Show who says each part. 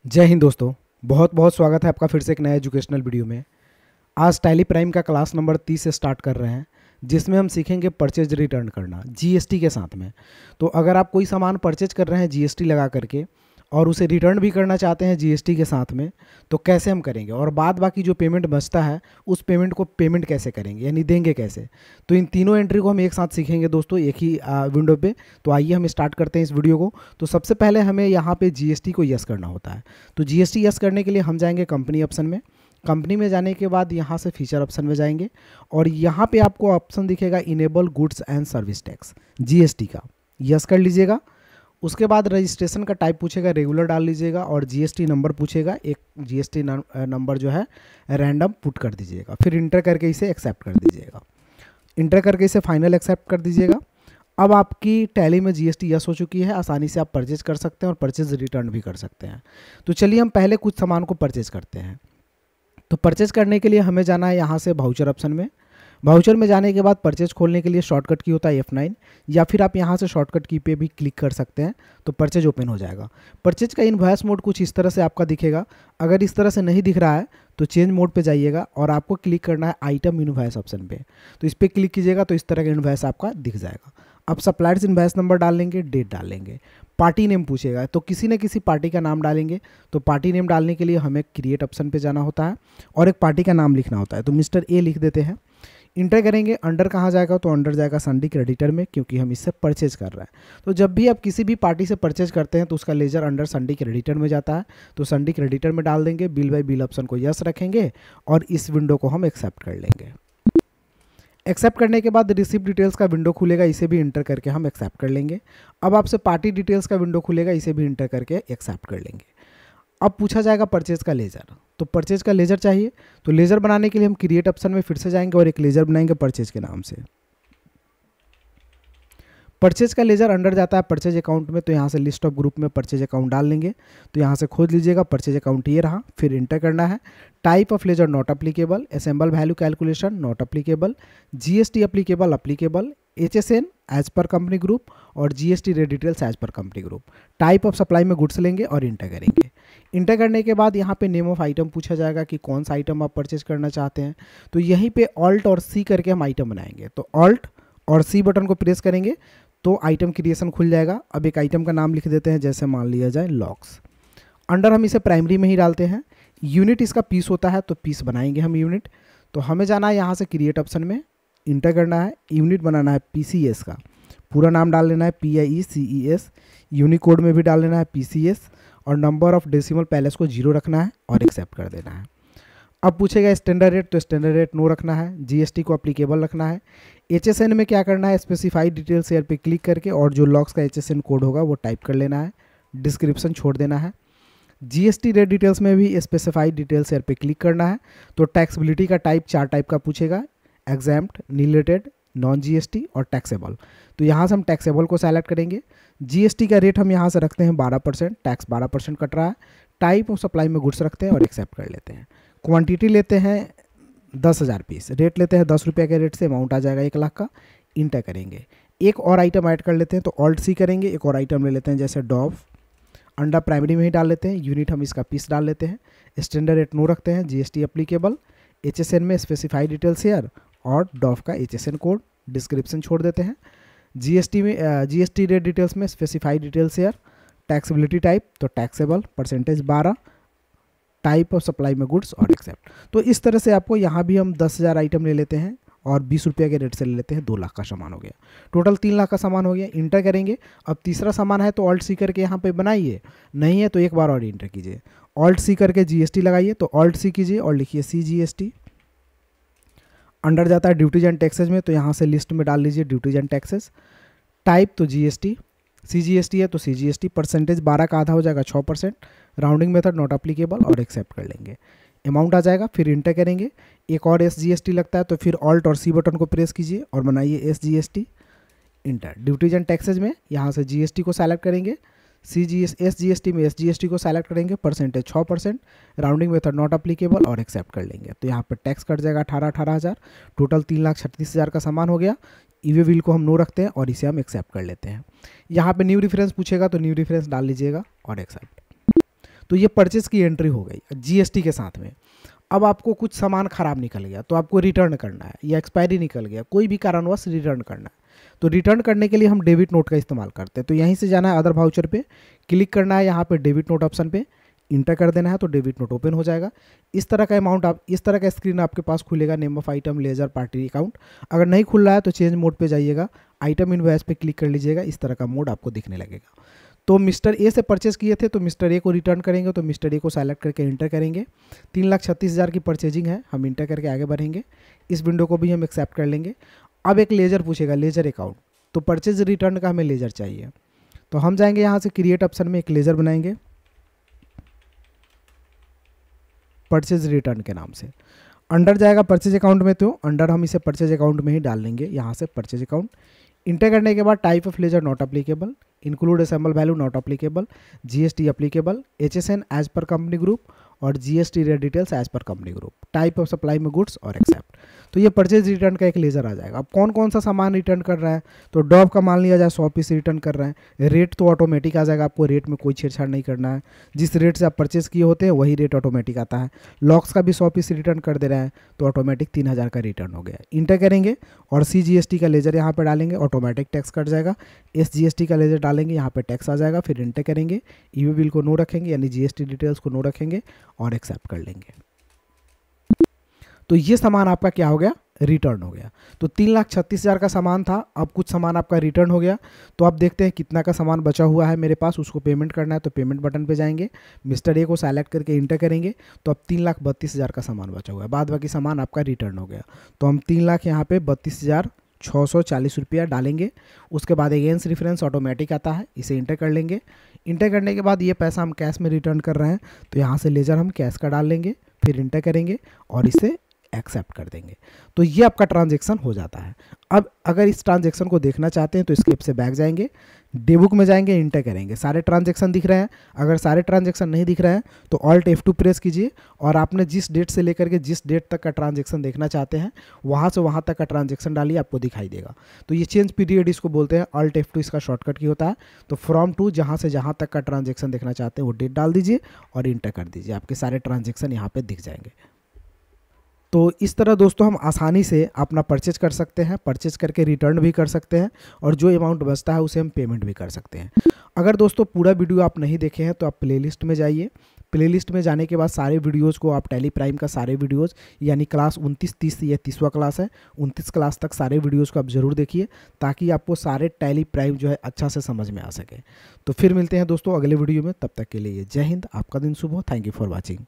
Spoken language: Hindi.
Speaker 1: जय हिंद दोस्तों। बहुत बहुत स्वागत है आपका फिर से एक नया एजुकेशनल वीडियो में। आज टैली प्राइम का क्लास नंबर 30 से स्टार्ट कर रहे हैं, जिसमें हम सीखेंगे परचेज रिटर्न करना जीएसटी के साथ में। तो अगर आप कोई सामान परचेज कर रहे हैं जीएसटी लगा करके और उसे रिटर्न भी करना चाहते हैं जीएसटी के साथ में, तो कैसे हम करेंगे और बाद बाकी जो पेमेंट बचता है उस पेमेंट को पेमेंट कैसे करेंगे, यानी देंगे कैसे। तो इन तीनों एंट्री को हम एक साथ सीखेंगे दोस्तों, एक ही विंडो पे। तो आइए हम स्टार्ट करते हैं इस वीडियो को। तो सबसे पहले हमें यहाँ पे जीएसटी को यस करना होता है। तो जीएसटी यस करने के लिए हम जाएंगे कंपनी ऑप्शन में। कंपनी में जाने के बाद यहाँ से फीचर ऑप्शन में जाएंगे और यहाँ पे आपको ऑप्शन दिखेगा enable goods and service tax GST का, यस कर लीजिएगा। उसके बाद रजिस्ट्रेशन का टाइप पूछेगा, रेगुलर डाल लीजिएगा और जीएसटी नंबर पूछेगा, एक जीएसटी नंबर जो है रैंडम पुट कर दीजिएगा। फिर इंटर करके इसे एक्सेप्ट कर दीजिएगा। इंटर करके इसे फाइनल एक्सेप्ट कर दीजिएगा। अब आपकी टैली में जीएसटी यस हो चुकी है, आसानी से आप परचेज कर सकते हैं और परचेज रिटर्न भी कर सकते हैं। तो चलिए हम पहले कुछ सामान को परचेज करते हैं। तो परचेज करने के लिए हमें जाना है यहाँ से वाउचर ऑप्शन में। वाउचर में जाने के बाद परचेज खोलने के लिए शॉर्टकट की होता है F9, या फिर आप यहाँ से शॉर्टकट की पे भी क्लिक कर सकते हैं तो परचेज ओपन हो जाएगा। परचेज का इनवॉइस मोड कुछ इस तरह से आपका दिखेगा। अगर इस तरह से नहीं दिख रहा है तो चेंज मोड पे जाइएगा और आपको क्लिक करना है आइटम इनवॉइस ऑप्शन पे। तो इस पर क्लिक कीजिएगा तो इस तरह का इनवॉइस आपका दिख जाएगा। अब सप्लायर्स इनवॉइस नंबर डाल लेंगे, डेट डाल लेंगे, पार्टी नेम पूछेगा तो किसी न किसी पार्टी का नाम डालेंगे। तो पार्टी नेम डालने के लिए हमें क्रिएट ऑप्शन पे जाना होता है और एक पार्टी का नाम लिखना होता है। तो मिस्टर ए लिख देते हैं, इंटर करेंगे। अंडर कहाँ जाएगा तो अंडर जाएगा संडी क्रेडिटर में, क्योंकि हम इससे परचेज कर रहे हैं। तो जब भी आप किसी भी पार्टी से परचेज करते हैं तो उसका लेजर अंडर संडी क्रेडिटर में जाता है। तो संडी क्रेडिटर में डाल देंगे, बिल बाय बिल ऑप्शन को यस रखेंगे और इस विंडो को हम एक्सेप्ट कर लेंगे। एक्सेप्ट करने के बाद रिसिप्ट डिटेल्स का विंडो खुलेगा, इसे भी इंटर करके हम एक्सेप्ट कर लेंगे। अब आपसे पार्टी डिटेल्स का विंडो खुलेगा, इसे भी इंटर करके एक्सेप्ट कर लेंगे। अब पूछा जाएगा परचेज का लेजर, तो परचेज का लेजर चाहिए। तो लेजर बनाने के लिए हम क्रिएट ऑप्शन में फिर से जाएंगे और एक लेजर बनाएंगे परचेज के नाम से। परचेज का लेजर अंडर जाता है परचेज अकाउंट में, तो यहाँ से लिस्ट ऑफ ग्रुप में परचेज अकाउंट डाल लेंगे। तो यहाँ से खोज लीजिएगा, परचेज अकाउंट ये रहा। फिर इंटर करना है। Type of ledger not applicable, assessable value calculation not applicable, GST applicable applicable, HSN as per company group और GST rate details as per company group. Type of supply में गुड्स लेंगे और इंटर करेंगे। इंटर करने के बाद यहाँ पे नेम ऑफ आइटम पूछा जाएगा कि कौन सा आइटम आप परचेज करना चाहते हैं। तो यहीं पे ऑल्ट और सी करके हम आइटम बनाएंगे। तो ऑल्ट और सी बटन को प्रेस करेंगे तो आइटम क्रिएशन खुल जाएगा। अब एक आइटम का नाम लिख देते हैं, जैसे मान लिया जाए लॉक्स। अंडर हम इसे प्राइमरी में ही डालते हैं। यूनिट इसका पीस होता है तो पीस बनाएंगे हम यूनिट। तो हमें जाना है यहाँ से क्रिएट ऑप्शन में, इंटर करना है, यूनिट बनाना है PCS का, पूरा नाम डाल लेना है PIECES, यूनिकोड में भी डाल लेना है PCS और नंबर ऑफ डेसिमल पैलेस को 0 रखना है और एक्सेप्ट कर देना है। अब पूछेगा स्टैंडर्ड रेट, तो स्टैंडर्ड रेट नो रखना है। जीएसटी को अप्लीकेबल रखना है। HSN में क्या करना है, स्पेसिफाइड डिटेल्स शेयर पे क्लिक करके और जो लॉक्स का HSN कोड होगा वो टाइप कर लेना है, डिस्क्रिप्शन छोड़ देना है। जीएसटी रेट डिटेल्स में भी स्पेसिफाइड डिटेल्स शेयर पे क्लिक करना है। तो टैक्सबिलिटी का टाइप 4 टाइप का पूछेगा, एग्जैम्प्ट, रिलेटेड, नॉन जीएसटी और टैक्सेबल। तो यहाँ से हम टैक्सेबल को सेलेक्ट करेंगे। जीएसटी का रेट हम यहाँ से रखते हैं 12%, टैक्स 12% कट रहा है। टाइप ऑफ सप्लाई में गुड्स रखते हैं और एक्सेप्ट कर लेते हैं। क्वांटिटी लेते हैं 10,000 पीस, रेट लेते हैं 10 रुपये के रेट से, अमाउंट आ जाएगा 1 लाख का। इंटर करेंगे। एक और आइटम ऐड कर लेते हैं, तो ऑल्ट सी करेंगे, एक और आइटम ले लेते हैं जैसे डॉव, अंडर प्राइमरी में ही डाल लेते हैं। यूनिट हम इसका पीस डाल लेते हैं। स्टैंडर्ड रेट नो रखते हैं। जीएसटी अप्लीकेबल, HSN में स्पेसिफाइड डिटेल्स शेयर और डॉव का HSN कोड, डिस्क्रिप्शन छोड़ देते हैं। जीएसटी में जीएसटी रेट डिटेल्स में specified details here, taxability type तो taxable, percentage 12, type of supply में गुड्स और एक्सेप्ट। तो इस तरह से आपको यहाँ भी हम 10,000 आइटम ले लेते हैं और 20 रुपये के रेट से ले लेते हैं, 2 लाख का सामान हो गया। टोटल 3 लाख का सामान हो गया। इंटर करेंगे। अब तीसरा सामान है तो ऑल्ट सी करके यहाँ पे बनाइए, नहीं है तो एक बार और इंटर कीजिए। ऑल्ट सी करके जीएसटी लगाइए, तो ऑल्ट सी कीजिए और लिखिए CGST। अंडर जाता है ड्यूटीज एंड टैक्सेज में, तो यहाँ से लिस्ट में डाल लीजिए ड्यूटीज एंड टैक्सेज। टाइप तो GST, CGST है तो CGST, परसेंटेज 12 का आधा हो जाएगा 6%, राउंडिंग मेथड नॉट अप्लीकेबल और एक्सेप्ट कर लेंगे। अमाउंट आ जाएगा, फिर इंटर करेंगे। एक और SGST लगता है तो फिर ऑल्ट और सी बटन को प्रेस कीजिए और बनाइए SGST। Inter. Duties and taxes में यहाँ से GST को सेलेक्ट करेंगे, SGST में SGST को सेलेक्ट करेंगे, percentage 6%, rounding method not applicable और एक्सेप्ट कर लेंगे। तो यहाँ पर टैक्स कट जाएगा 18,000। टोटल 3,36,000 का सामान हो गया। ईवे बिल को हम नो रखते हैं और इसे हम एक्सेप्ट कर लेते हैं। यहाँ पे न्यू रेफरेंस पूछेगा तो न्यू रेफरेंस डाल लीजिएगा और एक्सेप्ट। तो ये परचेज की एंट्री हो गई जीएसटी के साथ में। अब आपको कुछ सामान खराब निकल गया तो आपको रिटर्न करना है, या एक्सपायरी निकल गया, कोई भी कारणवश रिटर्न करना है। तो रिटर्न करने के लिए हम डेबिट नोट का इस्तेमाल करते हैं। तो यहीं से जाना है अदर वाउचर पे, क्लिक करना है यहाँ पे डेबिट नोट ऑप्शन पे, इंटर कर देना है तो डेबिट नोट ओपन हो जाएगा। इस तरह का अमाउंट आप इस तरह का स्क्रीन आपके पास खुलेगा, name of item, ledger, party account. अगर नहीं खुल रहा है तो चेंज मोड पे जाइएगा, आइटम इनवॉइस पे क्लिक कर लीजिएगा, इस तरह का मोड आपको दिखने लगेगा। तो मिस्टर ए से परचेज किए थे तो मिस्टर ए को रिटर्न करेंगे, तो मिस्टर ए को सेलेक्ट करके इंटर करेंगे। 3,36,000 की परचेजिंग है, हम इंटर करके आगे बढ़ेंगे। इस विंडो को भी हम एक्सेप्ट कर लेंगे। अब एक लेजर पूछेगा, लेजर अकाउंट, तो परचेज रिटर्न का हमें लेजर चाहिए। तो हम जाएंगे यहाँ से क्रिएट ऑप्शन में, एक लेजर बनाएंगे परचेज रिटर्न के नाम से। अंडर जाएगा परचेज अकाउंट में, तो अंडर हम इसे परचेज अकाउंट में ही डाल लेंगे। यहाँ से परचेज अकाउंट इंटर करने के बाद type of ledger not applicable, include assessable value not applicable, GST applicable, HSN as per company group और GST rate details as per company group, type of supply में गुड्स और एक्सेप्ट। तो ये परचेज रिटर्न का एक लेजर आ जाएगा। अब कौन कौन सा सामान रिटर्न कर रहा है, तो डॉब का मान लिया जाए 100 पीस रिटर्न कर रहे हैं। रेट तो ऑटोमेटिक आ जाएगा, आपको रेट में कोई छेड़छाड़ नहीं करना है, जिस रेट से आप परचेज किए होते हैं वही रेट ऑटोमेटिक आता है। लॉक्स का भी 100 पीस रिटर्न कर दे रहे हैं तो ऑटोमेटिक 3,000 का रिटर्न हो गया। इंटर करेंगे और CGST का लेजर यहाँ पर डालेंगे, ऑटोमेटिक टैक्स कट जाएगा। SGST का लेजर डालेंगे, यहाँ पे टैक्स आ जाएगा। फिर इंटर करेंगे, ईवी बिल को नो रखेंगे, यानी GST डिटेल्स को नो रखेंगे और एक्सेप्ट कर लेंगे। तो ये सामान आपका क्या हो गया, रिटर्न हो गया। तो 3,36,000 का सामान था, अब कुछ सामान आपका रिटर्न हो गया। तो आप देखते हैं कितना का सामान बचा हुआ है मेरे पास, उसको पेमेंट करना है। तो पेमेंट बटन पे जाएंगे, मिस्टर ए को सेलेक्ट करके इंटर करेंगे, तो अब 3,32,000 का सामान बचा हुआ है, बाद बाकी सामान आपका रिटर्न हो गया। तो हम 3 लाख यहाँ पे 32,640 रुपया डालेंगे। उसके बाद अगेंस्ट रेफरेंस ऑटोमेटिक आता है, इसे इंटर कर लेंगे। इंटर करने के बाद ये पैसा हम कैश में रिटर्न कर रहे हैं, तो यहाँ से लेजर हम कैश का डाल लेंगे, फिर इंटर करेंगे और इसे एक्सेप्ट कर देंगे। तो ये आपका ट्रांजैक्शन हो जाता है। अब अगर इस ट्रांजैक्शन को देखना चाहते हैं तो स्किप से बैक जाएंगे, डेबुक में जाएंगे, इंटर करेंगे, सारे ट्रांजैक्शन दिख रहे हैं। अगर सारे ट्रांजैक्शन नहीं दिख रहे हैं तो ऑल्ट F2 प्रेस कीजिए और आपने जिस डेट से लेकर के जिस डेट तक का ट्रांजैक्शन देखना चाहते हैं वहाँ से वहाँ तक का ट्रांजैक्शन डालिए, आपको दिखाई देगा। तो ये चेंज पीरियड इसको बोलते हैं, ऑल्ट F2 इसका शॉर्टकट की होता है। तो फ्रॉम टू जहाँ से जहाँ तक का ट्रांजैक्शन देखना चाहते हैं वो डेट डाल दीजिए और इंटर कर दीजिए, आपके सारे ट्रांजैक्शन यहाँ पर दिख जाएंगे। तो इस तरह दोस्तों हम आसानी से अपना परचेज कर सकते हैं, परचेज करके रिटर्न भी कर सकते हैं और जो अमाउंट बचता है उसे हम पेमेंट भी कर सकते हैं। अगर दोस्तों पूरा वीडियो आप नहीं देखे हैं तो आप प्लेलिस्ट में जाइए, प्लेलिस्ट में जाने के बाद सारे वीडियोज़ को आप टैली प्राइम का सारे वीडियोज़, यानी क्लास 29, 30 ये 30वां क्लास है, 29 क्लास तक सारे वीडियोज़ को आप ज़रूर देखिए ताकि आपको सारे टैली प्राइम जो है अच्छा से समझ में आ सके। तो फिर मिलते हैं दोस्तों अगले वीडियो में, तब तक के लिए जय हिंद, आपका दिन शुभ हो। Thank you for watching.